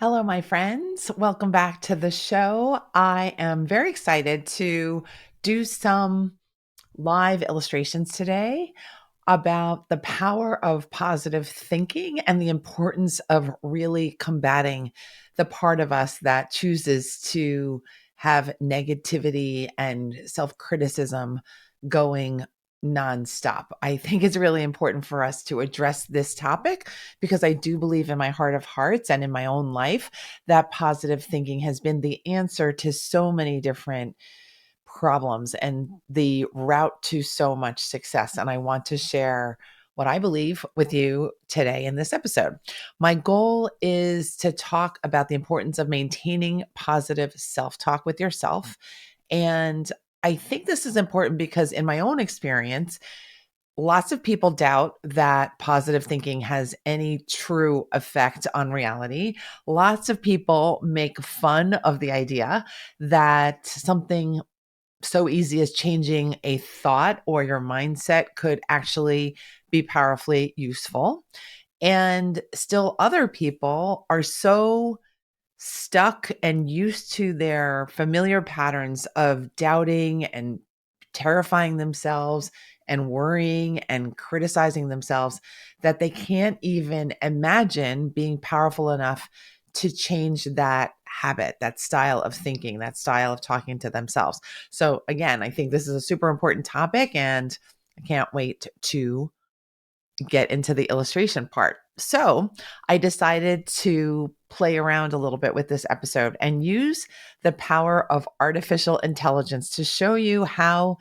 Hello, my friends. Welcome back to the show. I am very excited to do some live illustrations today about the power of positive thinking and the importance of really combating the part of us that chooses to have negativity and self criticism going nonstop. I think it's really important for us to address this topic because I do believe in my heart of hearts and in my own life that positive thinking has been the answer to so many different problems and the route to so much success. And I want to share what I believe with you today in this episode. My goal is to talk about the importance of maintaining positive self talk with yourself. And I think this is important because, in my own experience, lots of people doubt that positive thinking has any true effect on reality. Lots of people make fun of the idea that something so easy as changing a thought or your mindset could actually be powerfully useful. And still, other people are so stuck and used to their familiar patterns of doubting and terrifying themselves and worrying and criticizing themselves that they can't even imagine being powerful enough to change that habit, that style of thinking, that style of talking to themselves. So, again, I think this is a super important topic, and I can't wait to get into the illustration part. So I decided to play around a little bit with this episode and use the power of artificial intelligence to show you how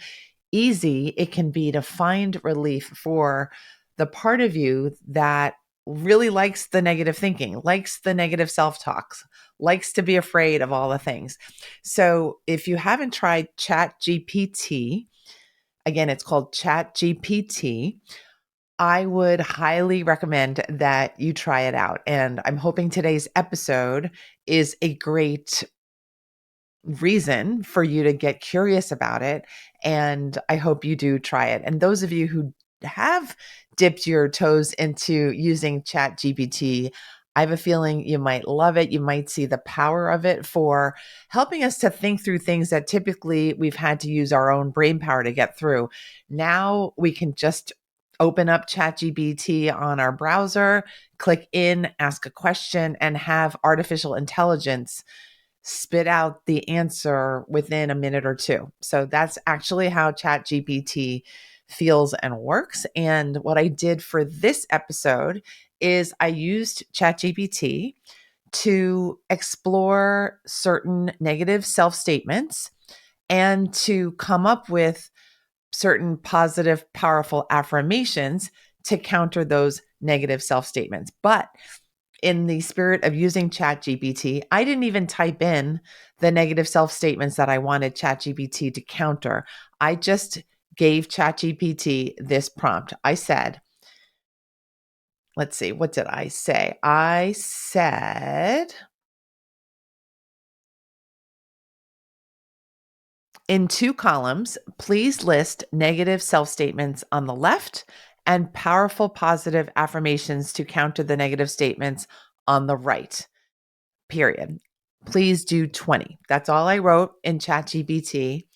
easy it can be to find relief for the part of you that really likes the negative thinking, likes the negative self talks, likes to be afraid of all the things. So if you haven't tried ChatGPT, again, it's called ChatGPT. I would highly recommend that you try it out. And I'm hoping today's episode is a great reason for you to get curious about it. And I hope you do try it. And those of you who have dipped your toes into using ChatGPT, I have a feeling you might love it. You might see the power of it for helping us to think through things that typically we've had to use our own brain power to get through. Now we can just open up ChatGPT on our browser, click in, ask a question, and have artificial intelligence spit out the answer within a minute or two. So that's actually how ChatGPT feels and works. And what I did for this episode is I used ChatGPT to explore certain negative self statements and to come up with certain positive, powerful affirmations to counter those negative self statements. But in the spirit of using ChatGPT, I didn't even type in the negative self statements that I wanted ChatGPT to counter. I just gave ChatGPT this prompt. I said, let's see, what did I say? I said, in two columns, please list negative self statements on the left and powerful positive affirmations to counter the negative statements on the right. Period. Please do 20. That's all I wrote in ChatGPT.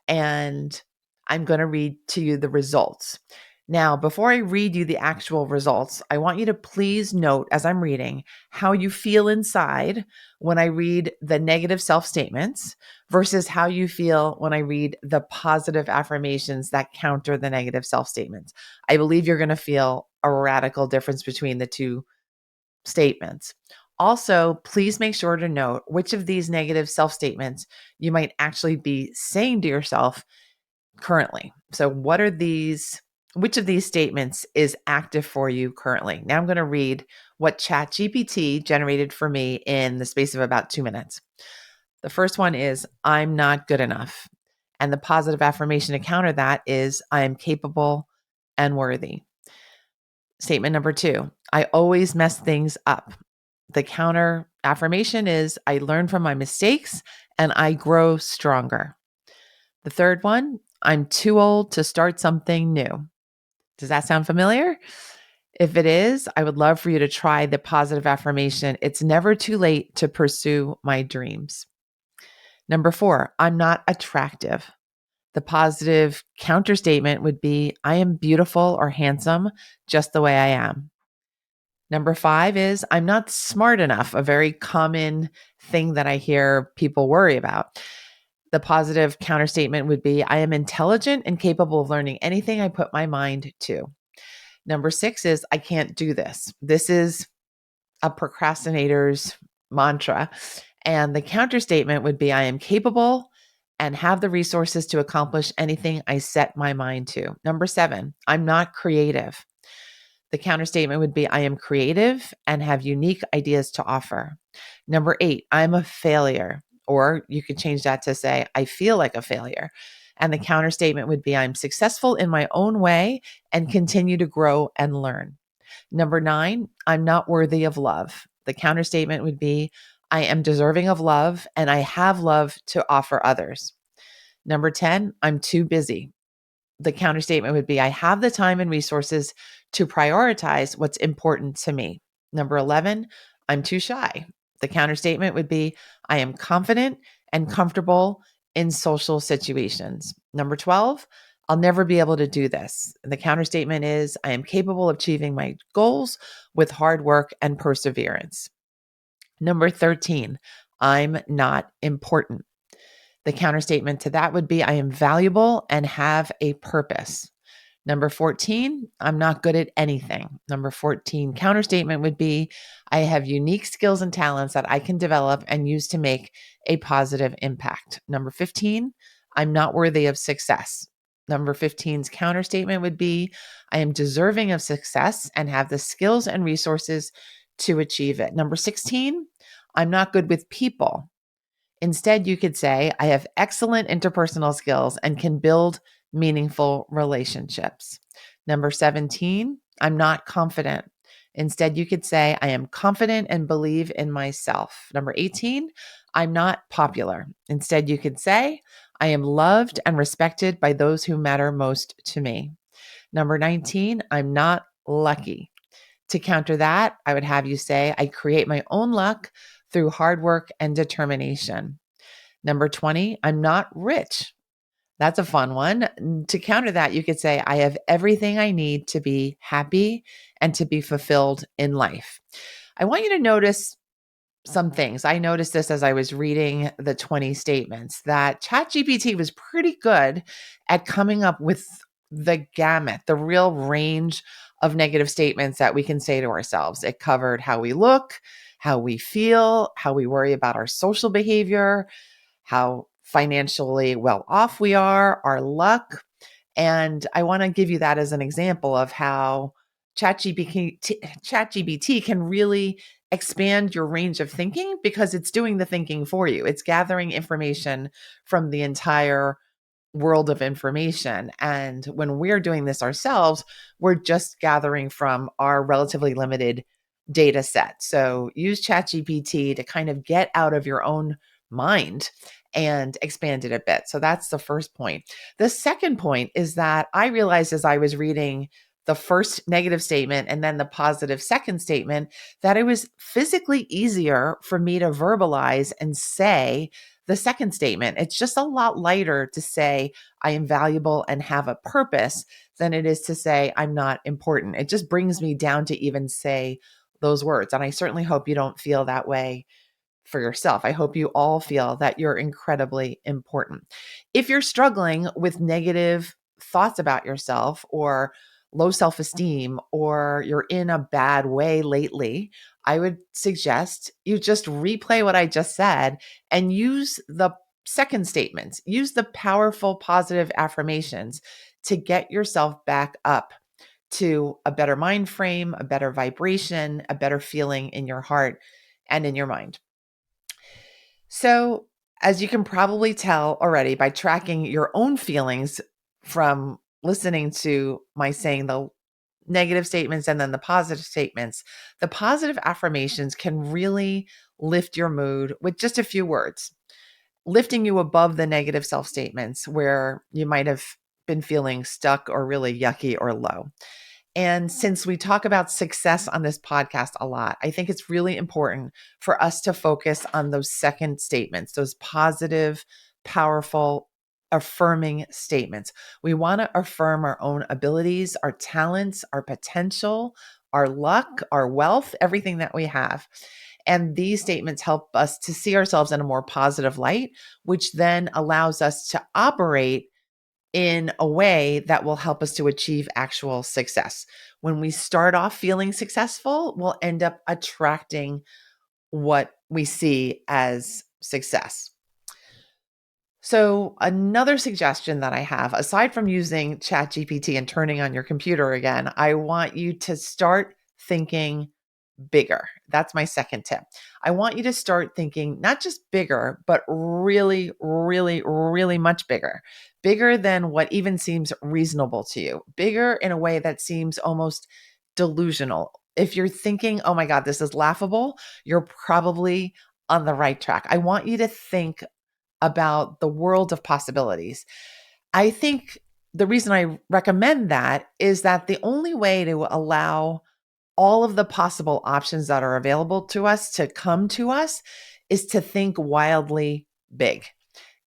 And I'm going to read to you the results. Now, before I read you the actual results, I want you to please note as I'm reading how you feel inside when I read the negative self statements versus how you feel when I read the positive affirmations that counter the negative self statements. I believe you're going to feel a radical difference between the two statements. Also, please make sure to note which of these negative self statements you might actually be saying to yourself currently. So, what are these? Which of these statements is active for you currently? Now, I'm going to read what ChatGPT generated for me in the space of about 2 minutes. The first one is, I'm not good enough. And the positive affirmation to counter that is, I am capable and worthy. Statement number 2, I always mess things up. The counter affirmation is, I learn from my mistakes and I grow stronger. The third one, I'm too old to start something new. Does that sound familiar? If it is, I would love for you to try the positive affirmation. It's never too late to pursue my dreams. Number 4, I'm not attractive. The positive counter statement would be, I am beautiful or handsome just the way I am. Number 5 is, I'm not smart enough, a very common thing that I hear people worry about. The positive counter statement would be, I am intelligent and capable of learning anything I put my mind to. Number 6 is, I can't do this. This is a procrastinator's mantra. And the counter statement would be, I am capable and have the resources to accomplish anything I set my mind to. Number 7, I'm not creative. The counter statement would be, I am creative and have unique ideas to offer. Number 8, I'm a failure. Or you could change that to say, I feel like a failure. And the counter statement would be, I'm successful in my own way and continue to grow and learn. Number 9, I'm not worthy of love. The counter statement would be, I am deserving of love and I have love to offer others. Number 10, I'm too busy. The counter statement would be, I have the time and resources to prioritize what's important to me. Number 11, I'm too shy. The counter statement would be, I am confident and comfortable in social situations. Number 12, I'll never be able to do this. The counter statement is, I am capable of achieving my goals with hard work and perseverance. Number 13, I'm not important. The counter statement to that would be, I am valuable and have a purpose. Number 14, I'm not good at anything. Number 14, counter statement would be, I have unique skills and talents that I can develop and use to make a positive impact. Number 15, I'm not worthy of success. Number 15's counter statement would be, I am deserving of success and have the skills and resources to achieve it. Number 16, I'm not good with people. Instead, you could say, I have excellent interpersonal skills and can build meaningful relationships. Number 17, I'm not confident. Instead, you could say, I am confident and believe in myself. Number 18, I'm not popular. Instead, you could say, I am loved and respected by those who matter most to me. Number 19, I'm not lucky. To counter that, I would have you say, I create my own luck through hard work and determination. Number 20, I'm not rich. That's a fun one. To counter that, you could say, I have everything I need to be happy and to be fulfilled in life. I want you to notice some things. I noticed this as I was reading the 20 statements that ChatGPT was pretty good at coming up with the gamut, the real range of negative statements that we can say to ourselves. It covered how we look, how we feel, how we worry about our social behavior, how financially well off we are, our luck. And I want to give you that as an example of how ChatGPT can really expand your range of thinking because it's doing the thinking for you. It's gathering information from the entire world of information. And when we're doing this ourselves, we're just gathering from our relatively limited data set. So use ChatGPT to kind of get out of your own mind and expand it a bit. So that's the first point. The second point is that I realized as I was reading the first negative statement and then the positive second statement that it was physically easier for me to verbalize and say the second statement. It's just a lot lighter to say I am valuable and have a purpose than it is to say I'm not important. It just brings me down to even say those words. And I certainly hope you don't feel that way for yourself. I hope you all feel that you're incredibly important. If you're struggling with negative thoughts about yourself or low self esteem, or you're in a bad way lately, I would suggest you just replay what I just said and use the second statements, use the powerful positive affirmations to get yourself back up to a better mind frame, a better vibration, a better feeling in your heart and in your mind. So, as you can probably tell already by tracking your own feelings from listening to my saying the negative statements and then the positive statements, the positive affirmations can really lift your mood with just a few words, lifting you above the negative self statements where you might have been feeling stuck or really yucky or low. And since we talk about success on this podcast a lot, I think it's really important for us to focus on those second statements, those positive, powerful, affirming statements. We want to affirm our own abilities, our talents, our potential, our luck, our wealth, everything that we have. And these statements help us to see ourselves in a more positive light, which then allows us to operate in a way that will help us to achieve actual success. When we start off feeling successful, we'll end up attracting what we see as success. So, another suggestion that I have, aside from using ChatGPT and turning on your computer again, I want you to start thinking bigger. That's my second tip. I want you to start thinking not just bigger, but really, really, really much bigger. Bigger than what even seems reasonable to you. Bigger in a way that seems almost delusional. If you're thinking, oh my God, this is laughable, you're probably on the right track. I want you to think about the world of possibilities. I think the reason I recommend that is that the only way to allow all of the possible options that are available to us to come to us is to think wildly big,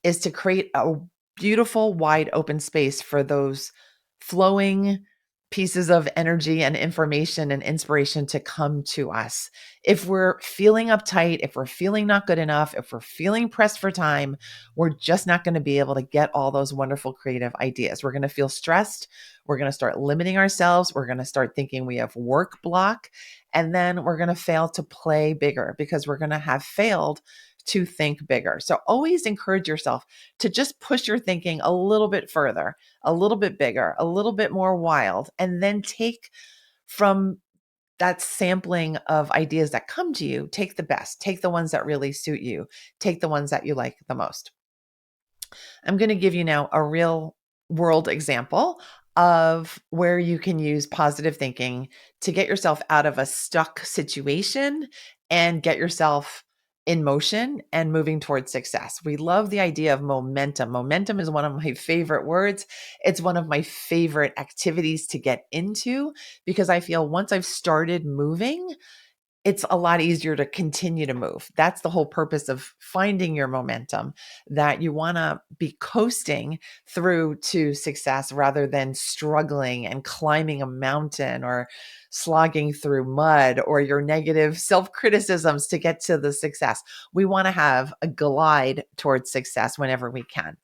is to create a beautiful, wide open space for those flowing pieces of energy and information and inspiration to come to us. If we're feeling uptight, if we're feeling not good enough, if we're feeling pressed for time, we're just not going to be able to get all those wonderful creative ideas. We're going to feel stressed. We're going to start limiting ourselves. We're going to start thinking we have work block. And then we're going to fail to play bigger because we're going to have failed to think bigger. So always encourage yourself to just push your thinking a little bit further, a little bit bigger, a little bit more wild, and then take from that sampling of ideas that come to you, take the best, take the ones that really suit you, take the ones that you like the most. I'm going to give you now a real world example of where you can use positive thinking to get yourself out of a stuck situation and get yourself in motion and moving towards success. We love the idea of momentum. Momentum is one of my favorite words. It's one of my favorite activities to get into because I feel once I've started moving, it's a lot easier to continue to move. That's the whole purpose of finding your momentum, that you want to be coasting through to success rather than struggling and climbing a mountain or slogging through mud or your negative self-criticisms to get to the success. We want to have a glide towards success whenever we can.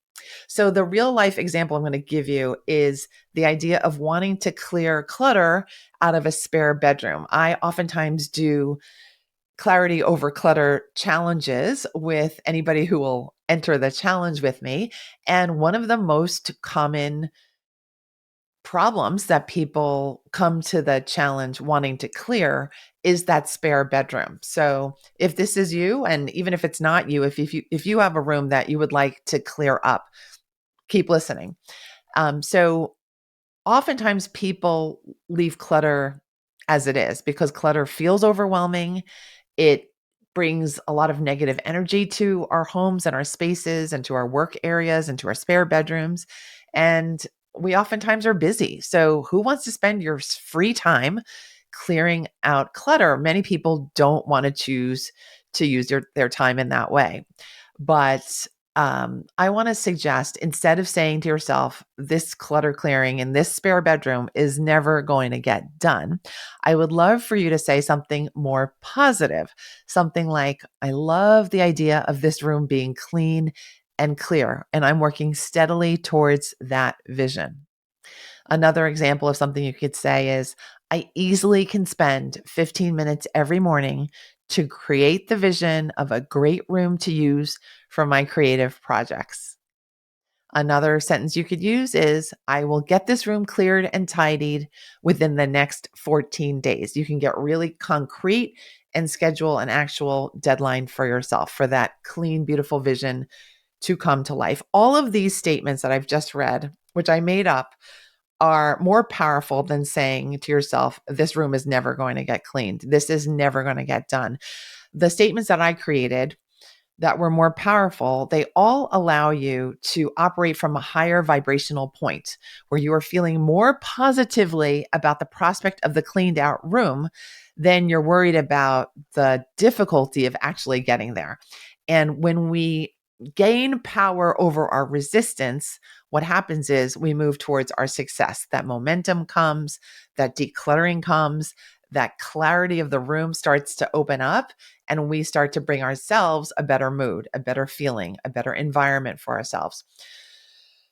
So the real life example I'm going to give you is the idea of wanting to clear clutter out of a spare bedroom. I oftentimes do clarity over clutter challenges with anybody who will enter the challenge with me. And one of the most common problems that people come to the challenge wanting to clear is that spare bedroom. So if this is you, and even if it's not you, if you have a room that you would like to clear up, keep listening. So oftentimes people leave clutter as it is because clutter feels overwhelming. It brings a lot of negative energy to our homes and our spaces and to our work areas and to our spare bedrooms. And we oftentimes are busy. So who wants to spend your free time clearing out clutter? Many people don't want to choose to use their time in that way. But I want to suggest, instead of saying to yourself, this clutter clearing in this spare bedroom is never going to get done, I would love for you to say something more positive. Something like, I love the idea of this room being clean and clear, and I'm working steadily towards that vision. Another example of something you could say is, I easily can spend 15 minutes every morning to create the vision of a great room to use for my creative projects. Another sentence you could use is, I will get this room cleared and tidied within the next 14 days. You can get really concrete and schedule an actual deadline for yourself for that clean, beautiful vision to come to life. All of these statements that I've just read, which I made up, are more powerful than saying to yourself, this room is never going to get cleaned. This is never going to get done. The statements that I created that were more powerful, they all allow you to operate from a higher vibrational point where you are feeling more positively about the prospect of the cleaned out room than you're worried about the difficulty of actually getting there. And when we gain power over our resistance, what happens is we move towards our success. That momentum comes, that decluttering comes, that clarity of the room starts to open up, and we start to bring ourselves a better mood, a better feeling, a better environment for ourselves.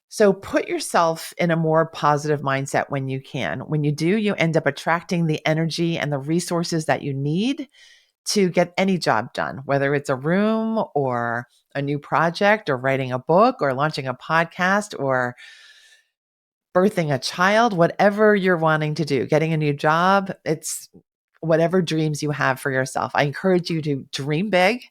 So put yourself in a more positive mindset when you can. When you do, you end up attracting the energy and the resources that you need to get any job done, whether it's a room or a new project or writing a book or launching a podcast or birthing a child, whatever you're wanting to do, getting a new job, it's whatever dreams you have for yourself. I encourage you to dream big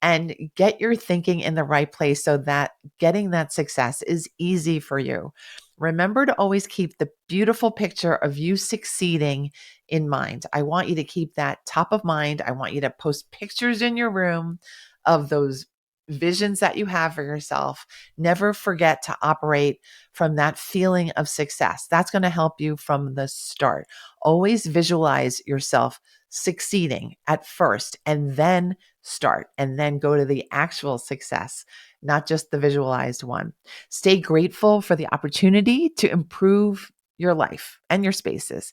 and get your thinking in the right place so that getting that success is easy for you. Remember to always keep the beautiful picture of you succeeding in mind. I want you to keep that top of mind. I want you to post pictures in your room of those visions that you have for yourself. Never forget to operate from that feeling of success. That's going to help you from the start. Always visualize yourself succeeding at first and then start and then go to the actual success, not just the visualized one. Stay grateful for the opportunity to improve your life and your spaces,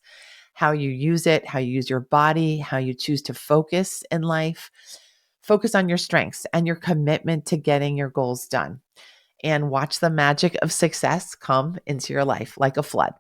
how you use it, how you use your body, how you choose to focus in life. Focus on your strengths and your commitment to getting your goals done, and watch the magic of success come into your life like a flood.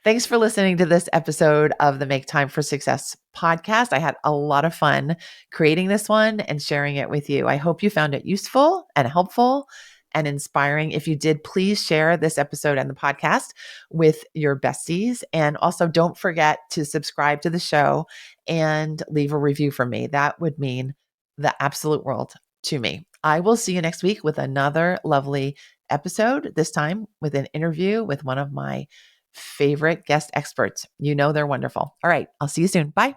Thanks for listening to this episode of the Make Time for Success podcast. I had a lot of fun creating this one and sharing it with you. I hope you found it useful and helpful and inspiring. If you did, please share this episode and the podcast with your besties. And also don't forget to subscribe to the show and leave a review for me. That would mean the absolute world to me. I will see you next week with another lovely episode, this time with an interview with one of my favorite guest experts. You know they're wonderful. All right, I'll see you soon. Bye.